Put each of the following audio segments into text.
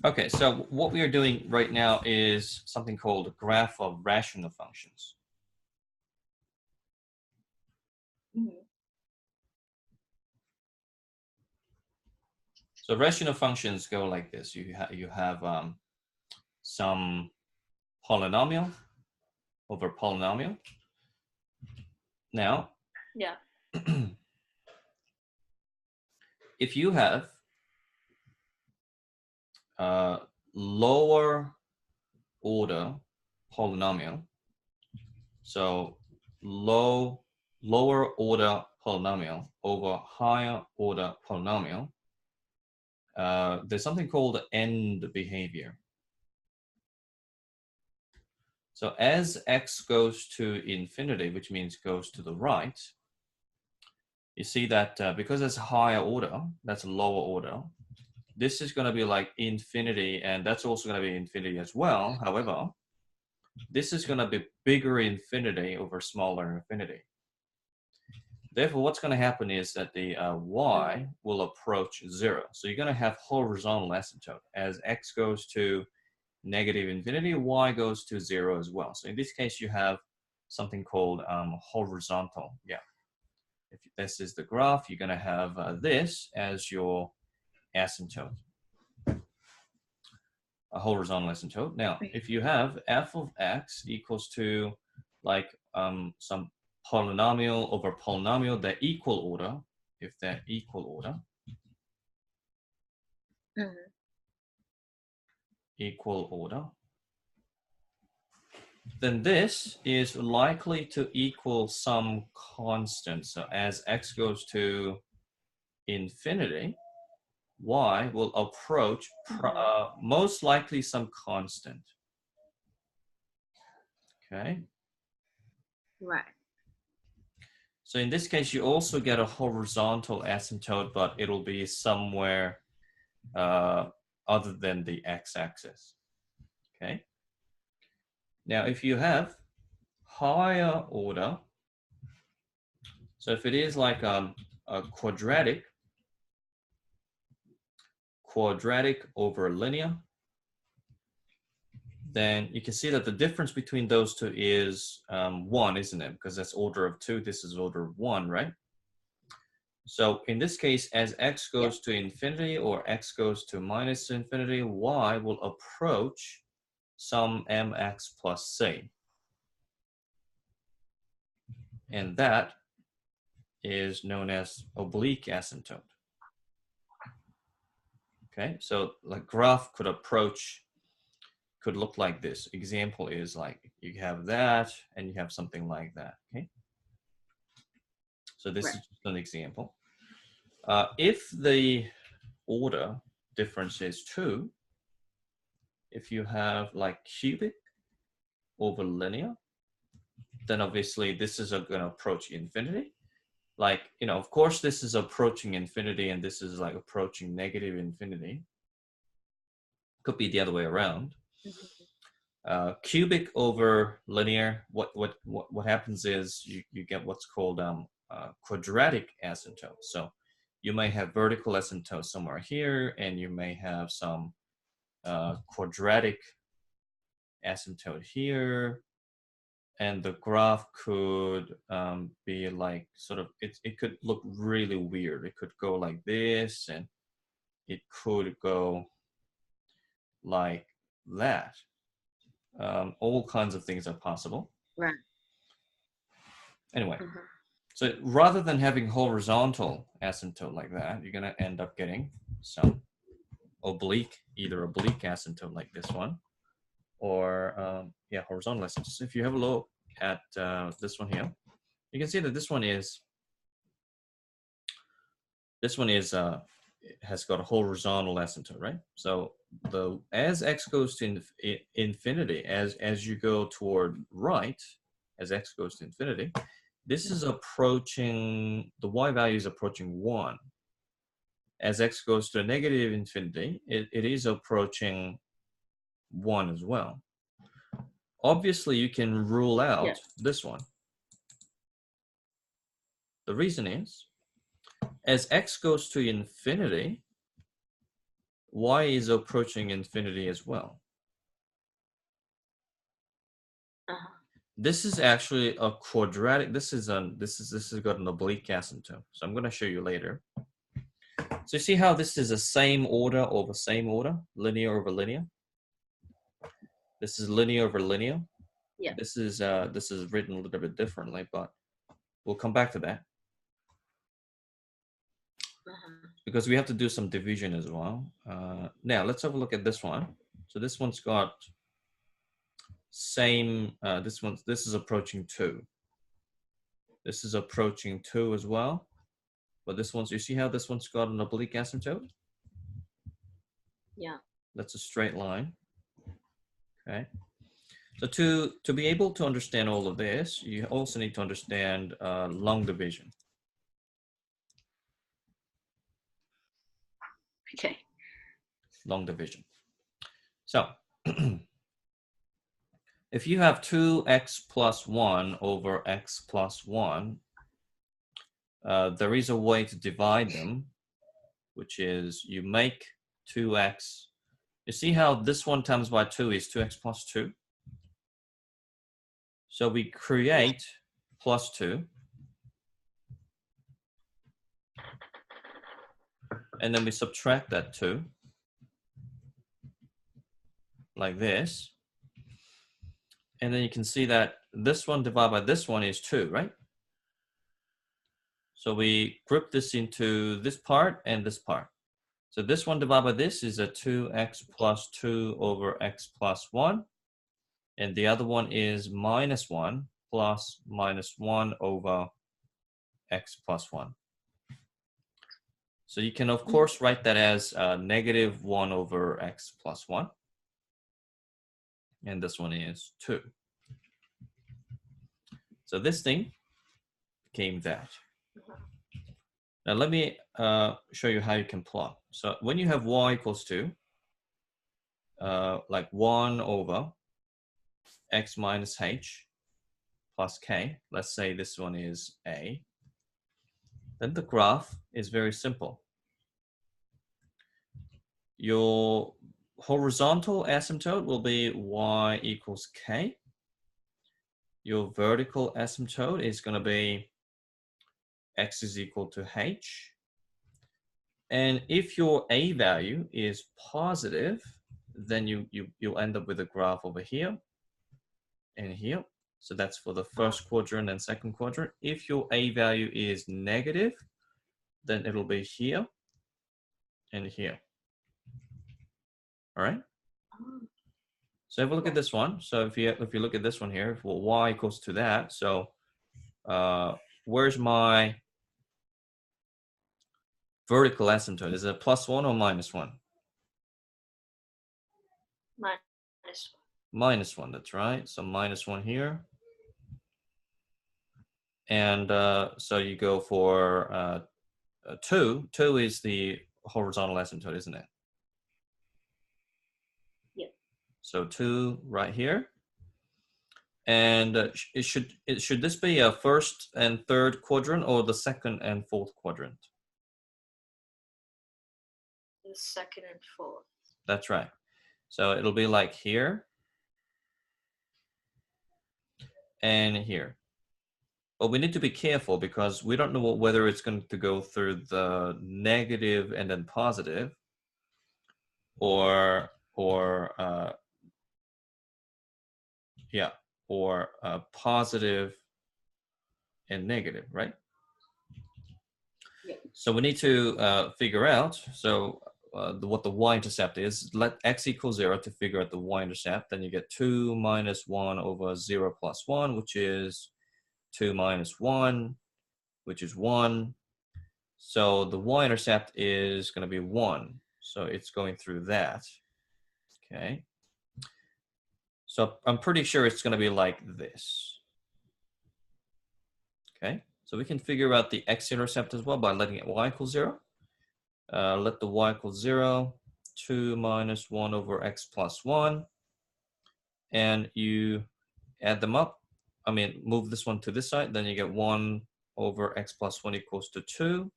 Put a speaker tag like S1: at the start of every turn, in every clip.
S1: Okay, so what we are doing right now is something called a graph of rational functions. So rational functions go like this. You have some polynomial over polynomial. Now,
S2: Yeah.
S1: if you have lower order polynomial, so lower order polynomial over higher order polynomial, there's something called end behavior. So as x goes to infinity, which means goes to the right, you see that because it's higher order, that's lower order. This is going to be like infinity, and that's also going to be infinity as well. However, this is going to be bigger infinity over smaller infinity. Therefore, what's going to happen is that the y will approach 0. So you're going to have horizontal asymptote. As x goes to negative infinity, y goes to 0 as well. So in this case, you have something called horizontal. Yeah. If this is the graph, you're going to have this as your asymptote, a horizontal asymptote. Now, if you have f of x equals to like some polynomial over polynomial, they're equal order, if they're equal order, equal order, then this is likely to equal some constant. So as x goes to infinity, y will approach most likely some constant. Okay.
S2: Right.
S1: So in this case, you also get a horizontal asymptote, but it'll be somewhere other than the x-axis. Okay. Now, if you have higher order, so if it is like a quadratic over linear, then you can see that the difference between those two is 1, isn't it? Because that's order of 2, this is order of 1, right? So in this case, as x goes to infinity or x goes to minus infinity, y will approach some mx plus c. And that is known as oblique asymptote. Okay, so the graph could look like this. Example is like you have that and you have something like that. Okay, so this is just an example. If the order difference is 2, if you have like cubic over linear, then obviously this is going to approach infinity. Like, you know, of course this is approaching infinity and this is like approaching negative infinity. Could be the other way around. Cubic over linear, what happens is you get what's called quadratic asymptote. So you may have vertical asymptote somewhere here, and you may have some quadratic asymptote here, and the graph could be like sort of, it could look really weird. It could go like this, and it could go like that. All kinds of things are possible.
S2: Right.
S1: Anyway, so rather than having horizontal asymptote like that, you're going to end up getting some oblique, either oblique asymptote like this one, or horizontal asymptote. So if you have a look at this one here, you can see that this one has got a horizontal asymptote, right? So as x goes to infinity, as you go toward right, as x goes to infinity, this is approaching, the y value is approaching 1. As x goes to a negative infinity, it is approaching 1 as well. Obviously, you can rule out this one. The reason is, as x goes to infinity, y is approaching infinity as well. This is actually a quadratic. This is got an oblique asymptote. So I'm going to show you later. So you see how this is a same order over same order, linear over linear. This is linear over linear.
S2: Yeah.
S1: This is written a little bit differently, but we'll come back to that because we have to do some division as well. Now let's have a look at this one. So this one's got same. This is approaching 2. This is approaching 2 as well. But this one's, you see how this one's got an oblique asymptote?
S2: Yeah.
S1: That's a straight line. Okay. So to be able to understand all of this, you also need to understand long division.
S2: Okay.
S1: Long division. So if you have 2x plus 1 over x plus 1, there is a way to divide them, which is you make 2x. You see how this one times by 2 is 2x plus 2? So we create plus 2. And then we subtract that 2. Like this. And then you can see that this one divided by this one is 2, right? So we group this into this part and this part. So this one divided by this is a 2x plus 2 over x plus 1. And the other one is minus 1 plus minus 1 over x plus 1. So you can, of course, write that as negative 1 over x plus 1. And this one is 2. So this thing became that. Now let me show you how you can plot. So when you have y equals 2, like 1 over x minus h plus k, let's say this one is a, then the graph is very simple. Your horizontal asymptote will be y equals k. Your vertical asymptote is going to be x is equal to h. And if your a value is positive, then you'll end up with a graph over here and here. So that's for the first quadrant and second quadrant. If your a value is negative, then it'll be here and here. All right. So have a look at this one. So if you look at this one here, well, y equals to that. So where's my vertical asymptote? Is it plus 1 or minus 1?
S2: Minus 1.
S1: Minus 1, that's right. So minus 1 here. And so you go for 2. 2 is the horizontal asymptote, isn't it?
S2: Yep.
S1: So 2 right here. And should this be a first and third quadrant or the second and fourth quadrant?
S2: The second and fourth.
S1: That's right. So it'll be like here and here. But we need to be careful because we don't know whether it's going to go through the negative and then positive or positive and negative, right?
S2: Yeah.
S1: So we need to figure out what the y-intercept is. Let x equal 0 to figure out the y-intercept. Then you get 2 minus 1 over 0 plus 1, which is 2 minus 1, which is 1. So the y-intercept is going to be 1. So it's going through that. Okay. So I'm pretty sure it's going to be like this. Okay. So we can figure out the x-intercept as well by letting it y equal 0. Let the y equal 0, 2 minus 1 over x plus 1. And you add them up. I mean, move this one to this side. Then you get 1 over x plus 1 equals to 2.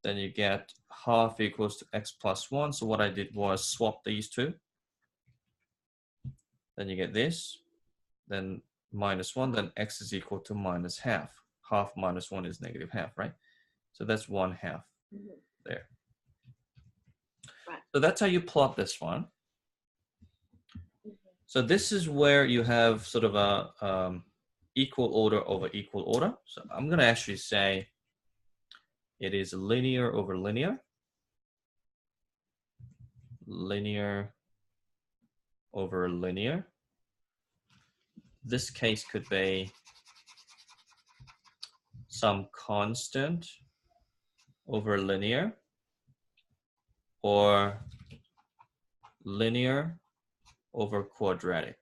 S1: then you get half equals to x plus 1. So what I did was swap these two. Then you get this, then minus 1, then x is equal to minus half. Half minus 1 is negative half, right? So that's 1/2 there.
S2: Right.
S1: So that's how you plot this one. So this is where you have sort of a equal order over equal order. So I'm going to actually say it is linear over linear. Linear over linear. This case could be some constant over linear, or linear over quadratic.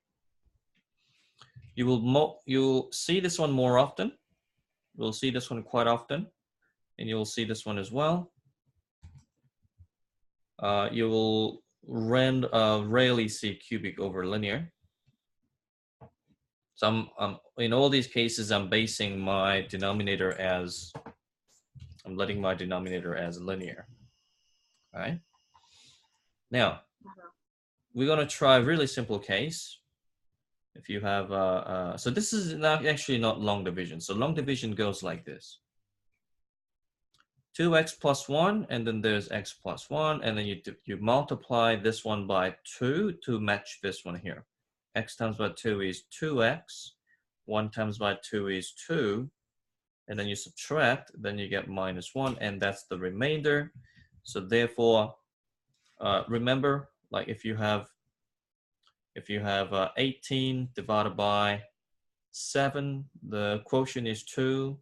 S1: You'll see this one more often. You'll see this one quite often, and you'll see this one as well. You will rarely see cubic over linear. So in all these cases, I'm basing my denominator as, I'm letting my denominator as linear. All right. Now, we're going to try a really simple case. If you have, so this is actually not long division. So long division goes like this. 2x plus 1, and then there's x plus 1, and then you multiply this one by 2 to match this one here. X times by 2 is 2x, 1 times by 2 is 2, and then you subtract, then you get minus 1, and that's the remainder. So therefore, remember, like if you have 18 divided by 7, the quotient is 2,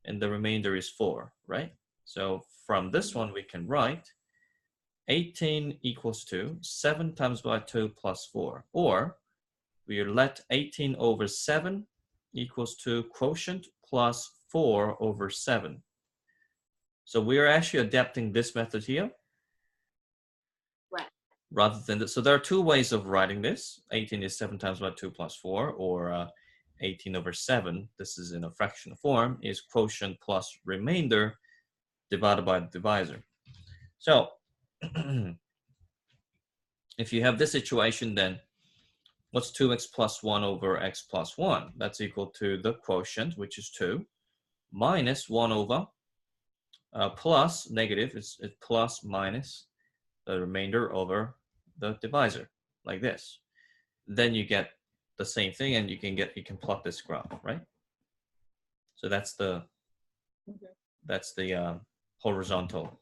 S1: and the remainder is 4, right? So from this one, we can write 18 equals to 7 times by 2 plus 4, or we let 18 over 7 equals to quotient plus 4 over 7. So we're actually adapting this method here.
S2: Right.
S1: Rather than this. So there are two ways of writing this. 18 is 7 times by 2 plus 4, or 18 over 7, this is in a fractional form, is quotient plus remainder divided by the divisor. So if you have this situation, then what's 2x plus 1 over x plus 1? That's equal to the quotient, which is 2, minus 1 over plus negative, it's plus minus the remainder over the divisor, like this. Then you get the same thing, and you can plot this graph, right? So that's the horizontal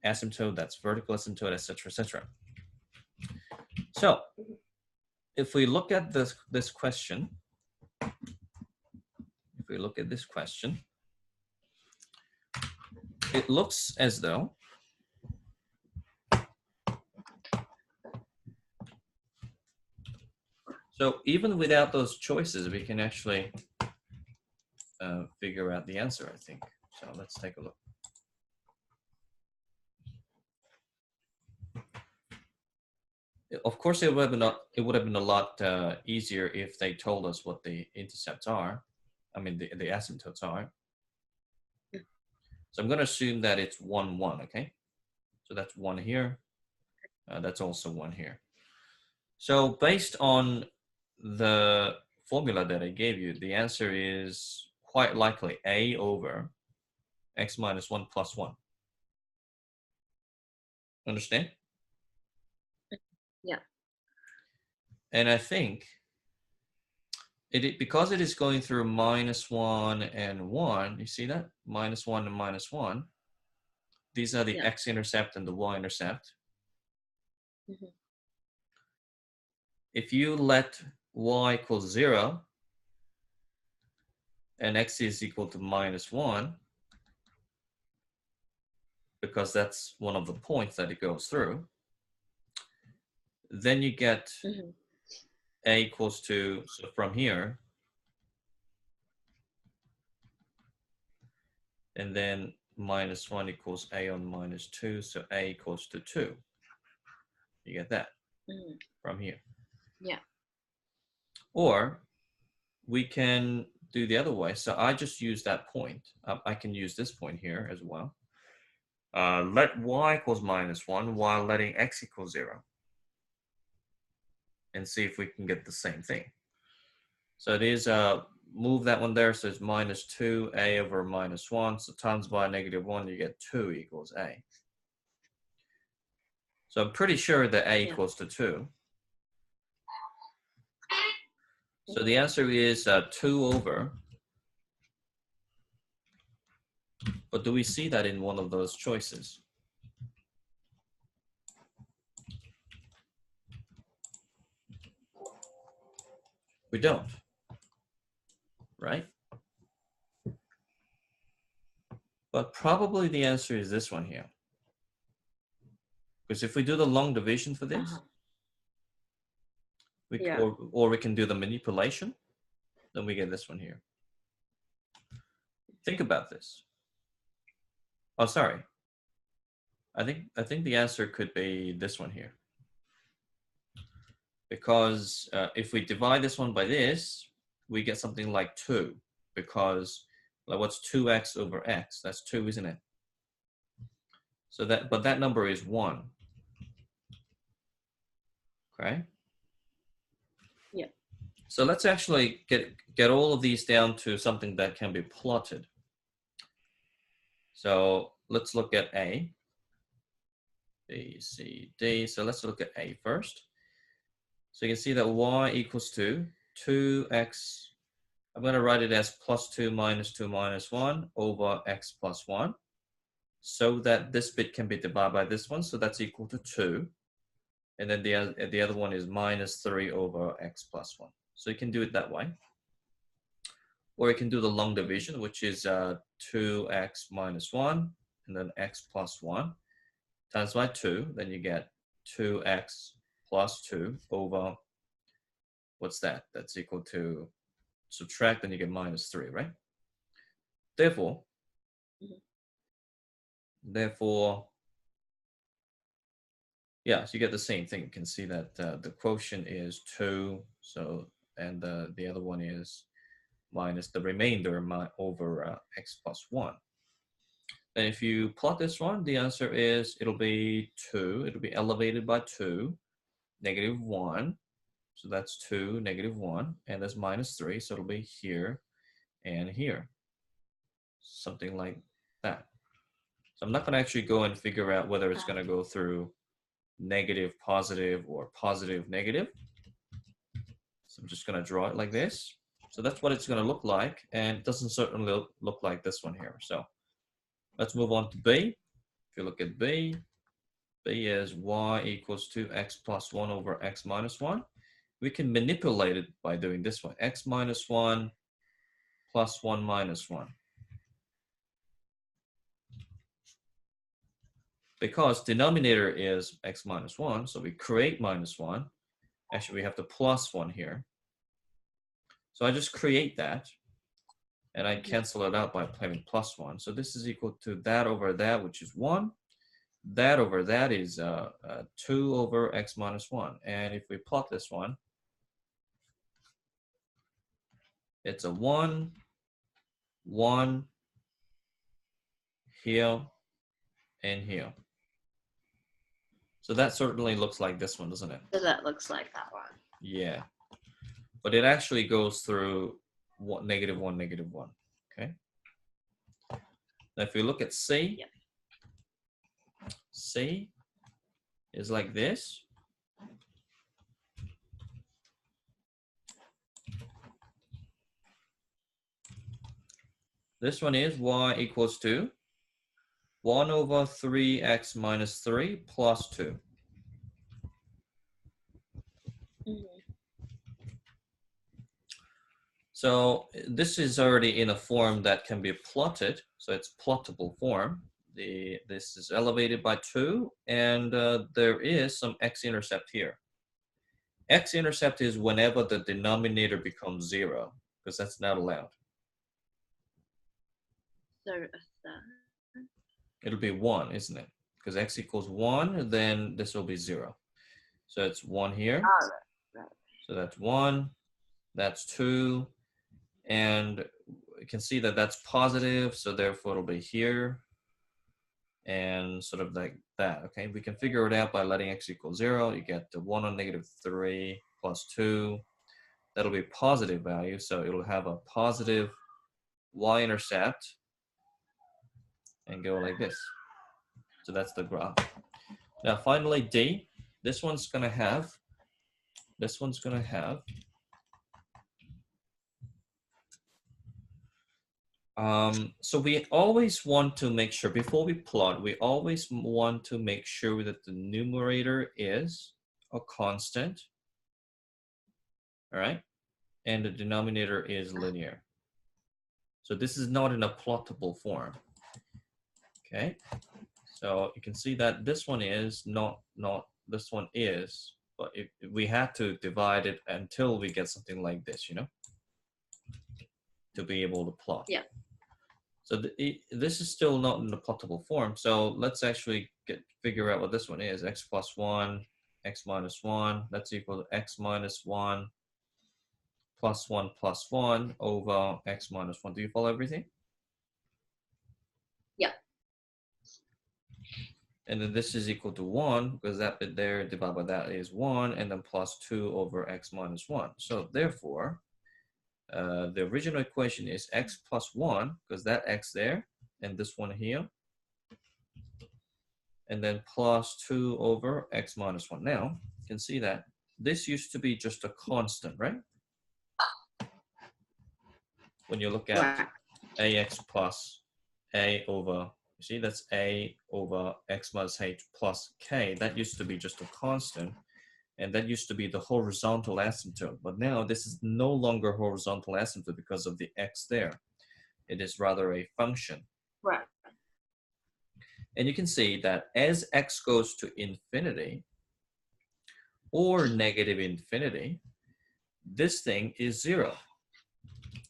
S1: asymptote, that's vertical asymptote, etc., etc. So if we look at this question, it looks as though so even without those choices, we can actually figure out the answer, I think. So let's take a look. Of course, it would have been a lot easier if they told us what the intercepts are. I mean, the asymptotes are. So I'm going to assume that it's 1, 1, okay? So that's 1 here. That's also 1 here. So based on the formula that I gave you, the answer is quite likely a over x minus 1 plus 1. Understand?
S2: Yeah.
S1: And I think because it is going through minus 1 and 1, you see that? Minus 1 and minus 1. These are the x-intercept and the y-intercept. If you let y equals 0 and x is equal to minus 1, because that's one of the points that it goes through, then you get a equals to, so from here, and then minus 1 equals a on minus 2, so a equals to 2. You get that from here.
S2: Yeah.
S1: Or we can do the other way. So I just use that point. I can use this point here as well. Let y equals -1 while letting x equals 0. And see if we can get the same thing. So it is, move that one there, so it's -2a over -1. So times by -1, you get 2 equals a. So I'm pretty sure that a equals to 2. So the answer is 2 over. But do we see that in one of those choices? We don't, right? But probably the answer is this one here. Because if we do the long division for this, or we can do the manipulation, then we get this one here. Think about this. Oh, sorry. I think the answer could be this one here. Because if we divide this one by this, we get something like 2. Because like, what's 2x over x? That's 2, isn't it? So but that number is 1. Okay.
S2: Yeah.
S1: So let's actually get all of these down to something that can be plotted. So let's look at A, B, C, D. So let's look at A first. So you can see that y equals to 2x. I'm going to write it as +2 minus 2 minus 1 over x plus 1. So that this bit can be divided by this one. So that's equal to 2. And then the other one is -3 over x plus 1. So you can do it that way. Or you can do the long division, which is 2x minus 1, and then x plus 1, times by 2. Then you get 2x plus 2 over, what's that? That's equal to, subtract, then you get -3, right? Therefore, yeah, so you get the same thing. You can see that the quotient is 2, so, and the other one is minus the remainder over x plus 1. And if you plot this one, the answer is, it'll be 2. It'll be elevated by 2, -1. So that's 2, -1, and that's -3. So it'll be here and here. Something like that. So I'm not going to actually go and figure out whether it's going to go through negative, positive, or positive, negative. So I'm just going to draw it like this. So that's what it's going to look like, and it doesn't certainly look like this one here. So let's move on to B. If you look at B, B is y equals to x plus 1 over x minus 1. We can manipulate it by doing this one, x minus 1 plus 1 minus 1. Because denominator is x minus 1, so we create -1. Actually, we have the +1 here. So I just create that, and I cancel it out by having +1. So this is equal to that over that, which is 1. That over that is 2 over x minus 1. And if we plot this one, it's a 1, 1, here, and here. So that certainly looks like this one, doesn't it?
S2: So that looks like that one.
S1: Yeah. But it actually goes through -1, -1. Okay. Now if you look at C,
S2: Yep.
S1: C is like this. This one is y equals to 1 over 3x minus 3 plus 2. So this is already in a form that can be plotted. So it's plottable form. This is elevated by 2, and there is some x-intercept here. X-intercept is whenever the denominator becomes 0, because that's not allowed.
S2: So
S1: It'll be 1, isn't it? Because x equals 1, then this will be 0. So it's 1 here.
S2: right.
S1: So that's 1, that's 2, And you can see that that's positive, so therefore it'll be here. And sort of like that, okay? We can figure it out by letting x equal 0. You get the 1 on -3 plus 2. That'll be positive value, so it'll have a positive y-intercept and go like this. So that's the graph. Now finally D, this one's gonna have so we always want to make sure, before we plot, we always want to make sure that the numerator is a constant, all right? And the denominator is linear. So this is not in a plottable form, okay? So you can see that this one is not this one is, but we had to divide it until we get something like this, you know, to be able to plot.
S2: Yeah.
S1: So this is still not in the plottable form. So let's actually figure out what this one is. X plus 1, x minus 1. That's equal to x minus 1 plus 1 plus 1 over x minus 1. Do you follow everything?
S2: Yeah.
S1: And then this is equal to 1, because that bit there divided by that is 1, and then plus 2 over x minus 1. So therefore, the original equation is x plus 1, because that x there, and this one here, and then plus 2 over x minus 1. Now, you can see that this used to be just a constant, right? When you look at ax plus a over, you see that's a over x minus h plus k. That used to be just a constant, and that used to be the horizontal asymptote. But now this is no longer horizontal asymptote because of the x there. It is rather a function.
S2: Right.
S1: And you can see that as x goes to infinity or negative infinity, this thing is 0.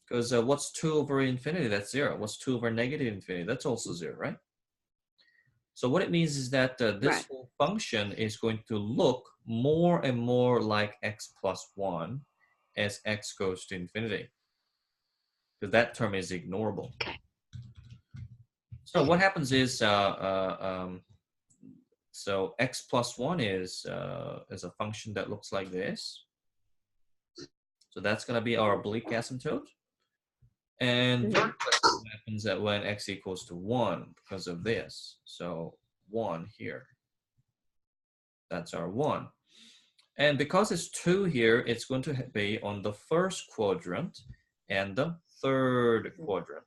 S1: Because what's 2 over infinity? That's 0. What's 2 over negative infinity? That's also 0, right? So what it means is that this whole function is going to look more and more like x plus 1 as x goes to infinity. Because that term is ignorable.
S2: Okay.
S1: So what happens is, so x plus 1 is a function that looks like this. So that's going to be our oblique asymptote. And what happens that when x equals to 1 because of this. So 1 here. That's our 1. And because it's 2 here, it's going to be on the first quadrant and the third quadrant.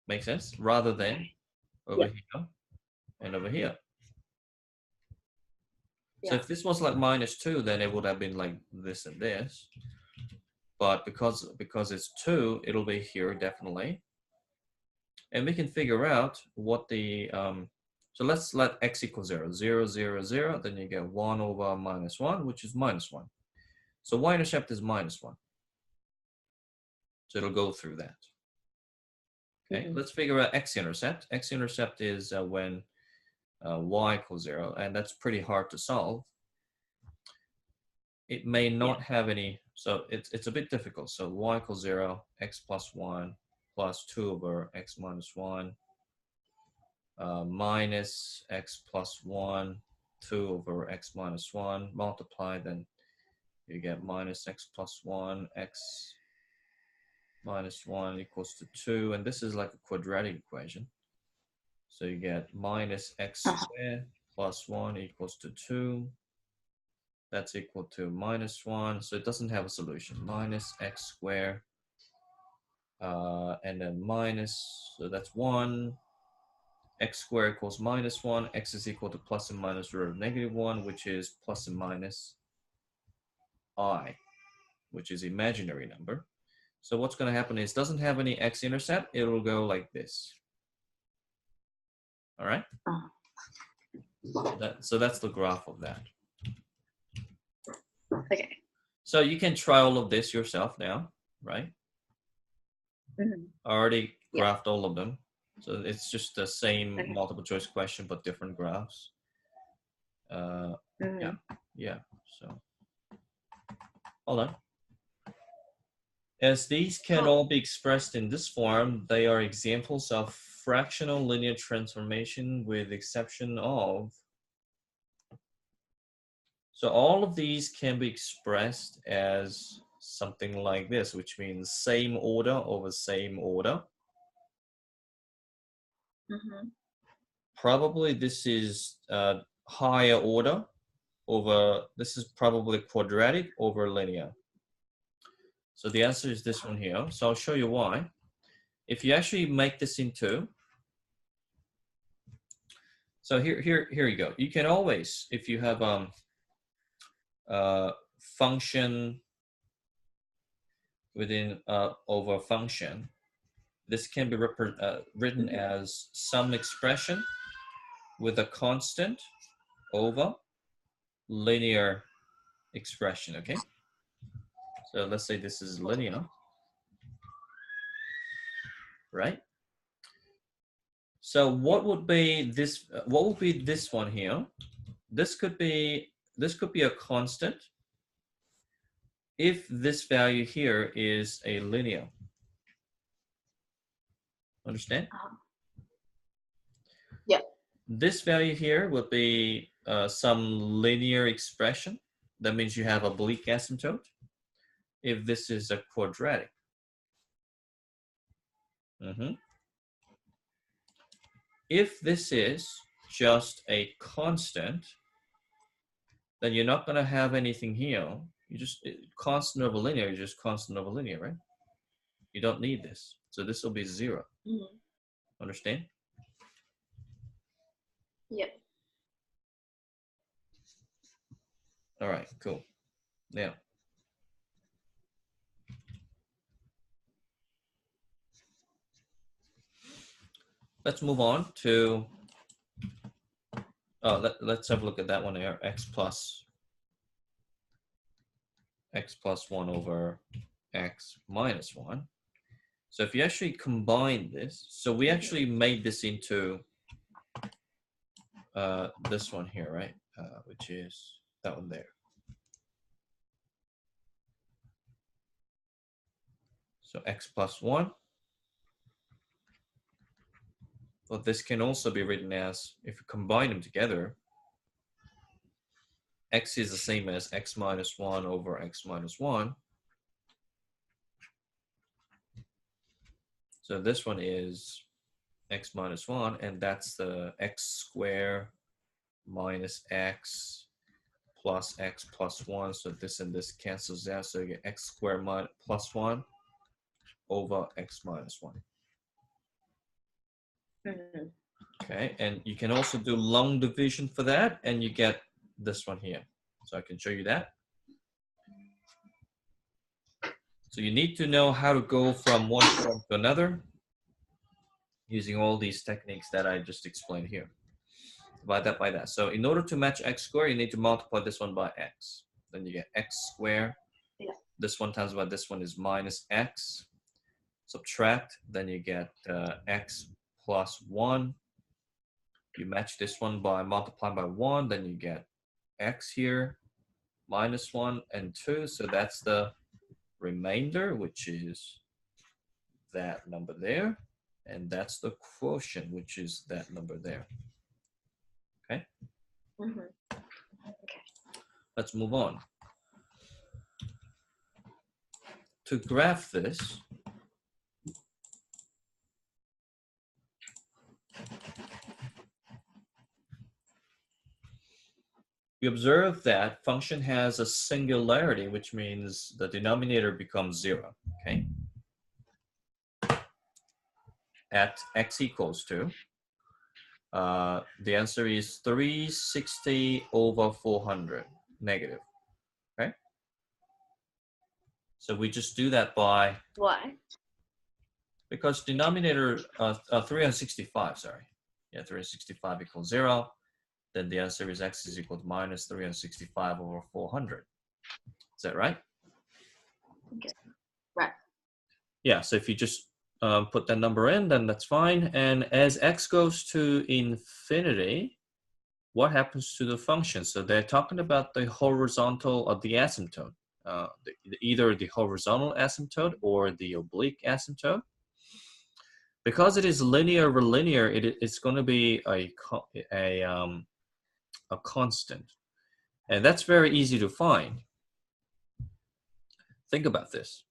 S1: Make sense? Rather than over here and over here. So if this was like -2, then it would have been like this and this. But because it's 2, it'll be here definitely. And we can figure out what the, so let's let x equal 0. 0, 0, 0, then you get 1 over -1, which is -1. So y-intercept is -1. So it'll go through that. Okay, let's figure out x-intercept. X-intercept is when y equals 0, and that's pretty hard to solve. It may not have any, so it's a bit difficult. So y equals 0, x plus 1 plus 2 over x minus 1 minus x plus 1, 2 over x minus 1, multiply, then you get minus x plus 1, x minus 1 equals to 2, and this is like a quadratic equation. So you get minus x squared plus 1 equals to 2. That's equal to -1, so it doesn't have a solution. Minus x squared, and then minus, so that's 1. X squared equals -1. X is equal to plus and minus root of -1, which is plus and minus I, which is imaginary number. So what's going to happen is, doesn't have any x-intercept. It'll go like this. All right. So that's the graph of that.
S2: Okay.
S1: So you can try all of this yourself now, right? I already graphed all of them. So it's just the same multiple choice question, but different graphs. Yeah. So hold on. As these can all be expressed in this form, they are examples of fractional linear transformation with the exception of. So all of these can be expressed as something like this, which means same order over same order. Probably this is higher order over, this is probably quadratic over linear. So the answer is this one here. So I'll show you why. If you actually make this into, so here you go. You can always, if you have function within over function, this can be written as some expression with a constant over linear expression, okay? So let's say this is linear, right? So what would be this? What would be this one here? This could be a constant if this value here is a linear. Understand?
S2: Yeah.
S1: This value here would be some linear expression. That means you have oblique asymptote. If this is a quadratic. If this is just a constant, then you're not going to have anything here. You just constant over linear, you just constant over linear, right? You don't need this. So this will be 0. Understand?
S2: Yep.
S1: All right, cool. Now, let's move on to, let's have a look at that one here, x plus 1 over x minus 1. So if you actually combine this, so we actually made this into this one here, right? Which is that one there. So x plus 1. But this can also be written as, if you combine them together, x is the same as x minus 1 over x minus 1. So this one is x minus 1, and that's the x squared minus x plus 1. So this and this cancels out. So you get x squared plus 1 over x minus 1. Okay, and you can also do long division for that, and you get this one here. So I can show you that. So you need to know how to go from one form to another using all these techniques that I just explained here. Divide that by that. So in order to match x squared, you need to multiply this one by x. Then you get x squared.
S2: Yeah.
S1: This one times by this one is minus x. Subtract, then you get x plus 1. You match this one by multiplying by 1, then you get x here, minus 1 and 2. So that's the remainder, which is that number there. And that's the quotient, which is that number there. Okay?
S2: Okay.
S1: Let's move on. To graph this, we observe that function has a singularity, which means the denominator becomes 0, okay? At x equals to, the answer is 360 over 400, negative, okay? So we just do that by...
S2: Why?
S1: Because denominator, 365, sorry. Yeah, 365 equals 0. Then the answer is x is equal to minus 365 over 400. Is that right?
S2: Okay. Right.
S1: Yeah, so if you just put that number in, then that's fine. And as x goes to infinity, what happens to the function? So they're talking about the horizontal of the asymptote, either the horizontal asymptote or the oblique asymptote. Because it is linear over linear, it's going to be a constant, and that's very easy to find. Think about this.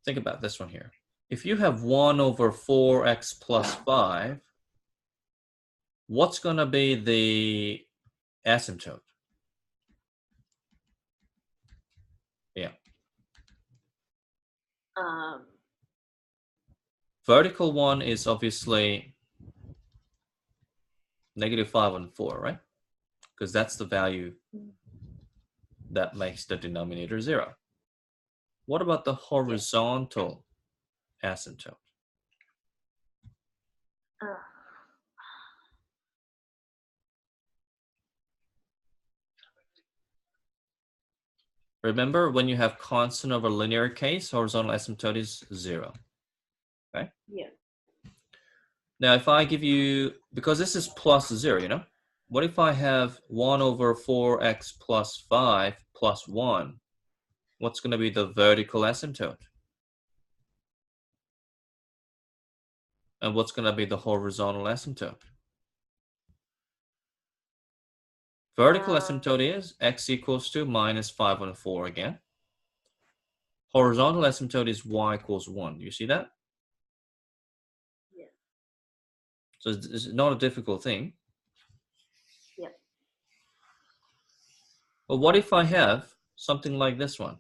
S1: Think about this one here. If you have 1 over 4x plus 5, what's going to be the asymptote? Yeah. Vertical one is obviously -5 on 4, right? Because that's the value that makes the denominator 0. What about the horizontal asymptote? Remember, when you have constant over linear case, horizontal asymptote is 0. Okay?
S2: Yeah.
S1: Now, if I give you, because this is plus 0, you know? What if I have 1 over 4x plus 5 plus 1? What's going to be the vertical asymptote? And what's going to be the horizontal asymptote? Vertical asymptote is x equals to -5 on 4 again. Horizontal asymptote is y equals 1. Do you see that?
S2: Yeah.
S1: So it's not a difficult thing.
S2: Yeah.
S1: But what if I have something like this one?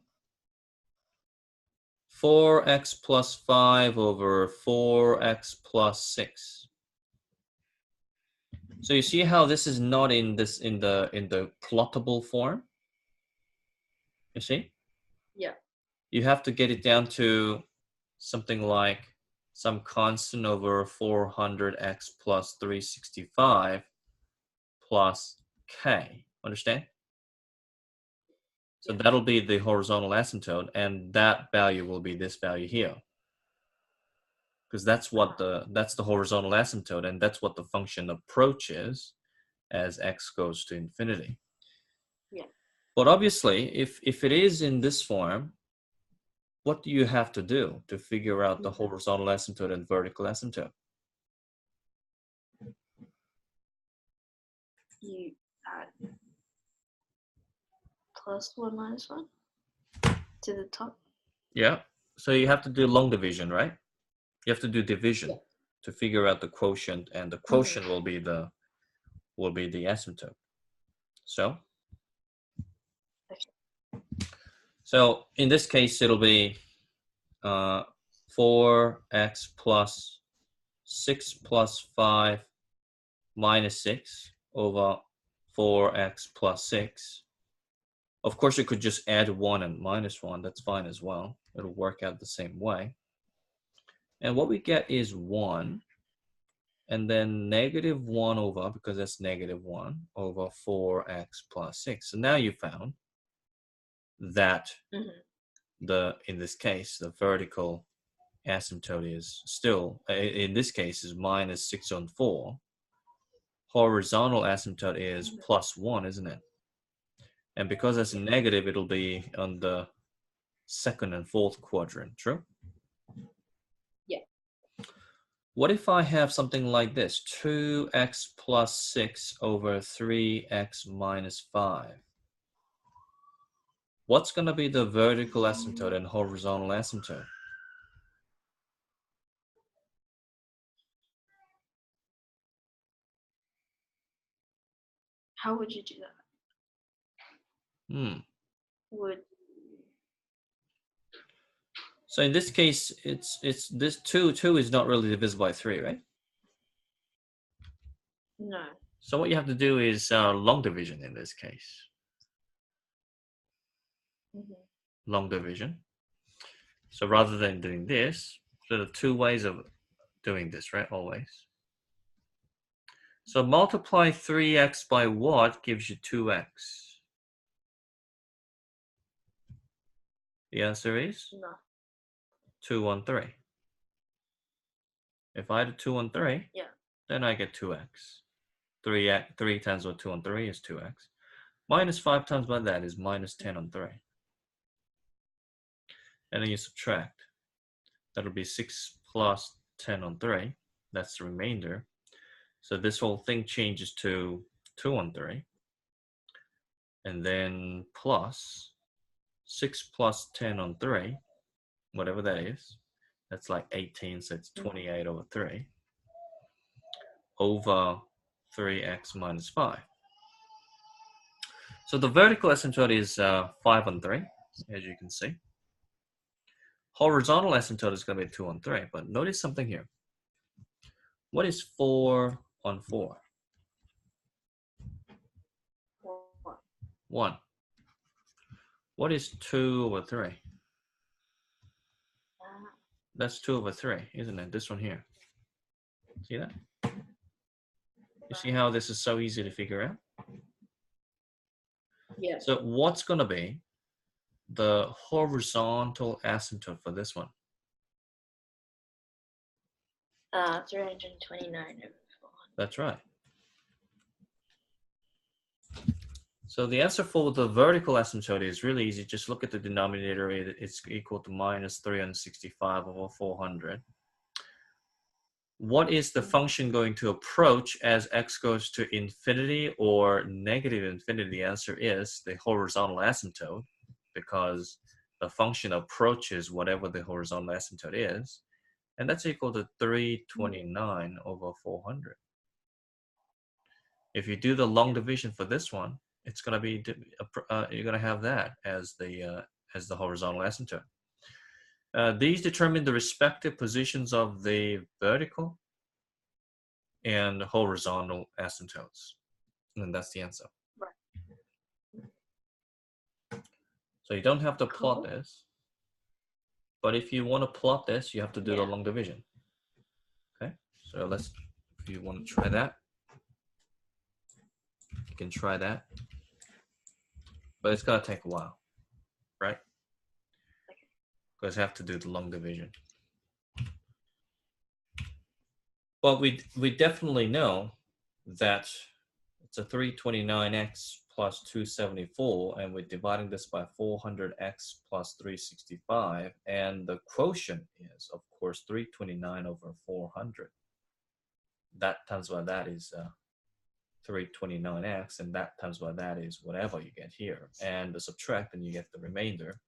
S1: 4x plus 5 over 4x plus 6. So you see how this is not in the plottable form? You see?
S2: Yeah.
S1: You have to get it down to something like some constant over 400x plus 365 plus k. Understand? So that'll be the horizontal asymptote, and that value will be this value here. Because that's the horizontal asymptote, and that's what the function approaches as x goes to infinity.
S2: Yeah.
S1: But obviously, if it is in this form, what do you have to do to figure out the horizontal asymptote and vertical asymptote?
S2: You add +1 -1 to the top.
S1: Yeah. So you have to do long division, right? You have to do division to figure out the quotient, and the quotient will be the asymptote. So in this case, it'll be 4x plus 6 plus 5 minus 6 over 4x plus 6. Of course, you could just add 1 and -1. That's fine as well. It'll work out the same way. And what we get is 1. And then -1 over, because that's -1, over 4x plus 6. So now you found that in this case, the vertical asymptote is still, in this case, is -6 on 4. Horizontal asymptote is +1, isn't it? And because it's negative, it'll be on the second and fourth quadrant, true?
S2: Yeah.
S1: What if I have something like this? 2x plus 6 over 3x minus 5. What's going to be the vertical asymptote and horizontal asymptote?
S2: How would you do that?
S1: So in this case, it's this 2 is not really divisible by 3, right?
S2: No.
S1: So what you have to do is long division in this case. Long division. So rather than doing this, there are 2 ways of doing this, right? Always. So multiply 3x by what gives you 2x? The answer is?
S2: No.
S1: 213. If I add 213, then I get 2x. 3 times what 213 is 2x. Minus 5 times by that is minus 10 on 3. And then you subtract. That'll be 6 plus 10 on 3. That's the remainder. So this whole thing changes to 2 on 3. And then plus 6 plus 10 on 3, whatever that is. That's like 18, so it's 28 over 3. Over 3x minus 5. So the vertical asymptote is 5 on 3, as you can see. Horizontal asymptote is going to be 2 on 3, but notice something here. What is 4 on 4? 1. What is 2 over 3? That's 2 over 3, isn't it? This one here. See that? You see how this is so easy to figure out?
S2: Yeah.
S1: So what's going to be the horizontal asymptote for this one?
S2: 329 over 400.
S1: That's right. So the answer for the vertical asymptote is really easy. Just look at the denominator. It's equal to minus 365 over 400. What is the function going to approach as x goes to infinity or negative infinity? The answer is the horizontal asymptote, because the function approaches whatever the horizontal asymptote is. And that's equal to 329 over 400. If you do the long division for this one, it's going to be you're going to have that as the horizontal asymptote. These determine the respective positions of the vertical and horizontal asymptotes, and that's the answer.
S2: Right.
S1: So you don't have to plot this, but if you want to plot this, you have to do the long division. Okay, so if you want to try that, you can try that, but it's going to take a while, right? Because you have to do the long division. But we definitely know that it's a 329x plus 274, and we're dividing this by 400x plus 365, and the quotient is, of course, 329 over 400. That times by that is 329x, and that times by that is whatever you get here, and the subtract, and you get the remainder.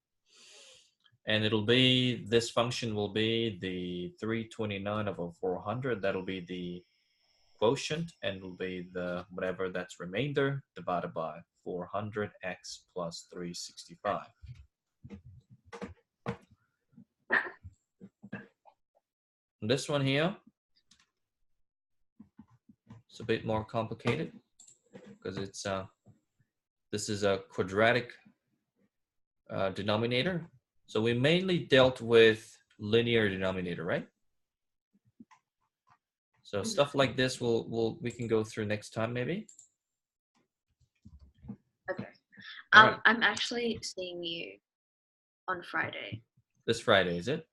S1: And it'll be, this function will be the 329 over 400. That'll be the quotient, and it'll be the whatever that's remainder divided by 400x plus 365. And this one here, it's a bit more complicated because it's this is a quadratic denominator. So we mainly dealt with linear denominator, right? So stuff like this we can go through next time maybe.
S2: Okay.
S1: Right.
S2: I'm actually seeing you on Friday.
S1: This Friday, is it?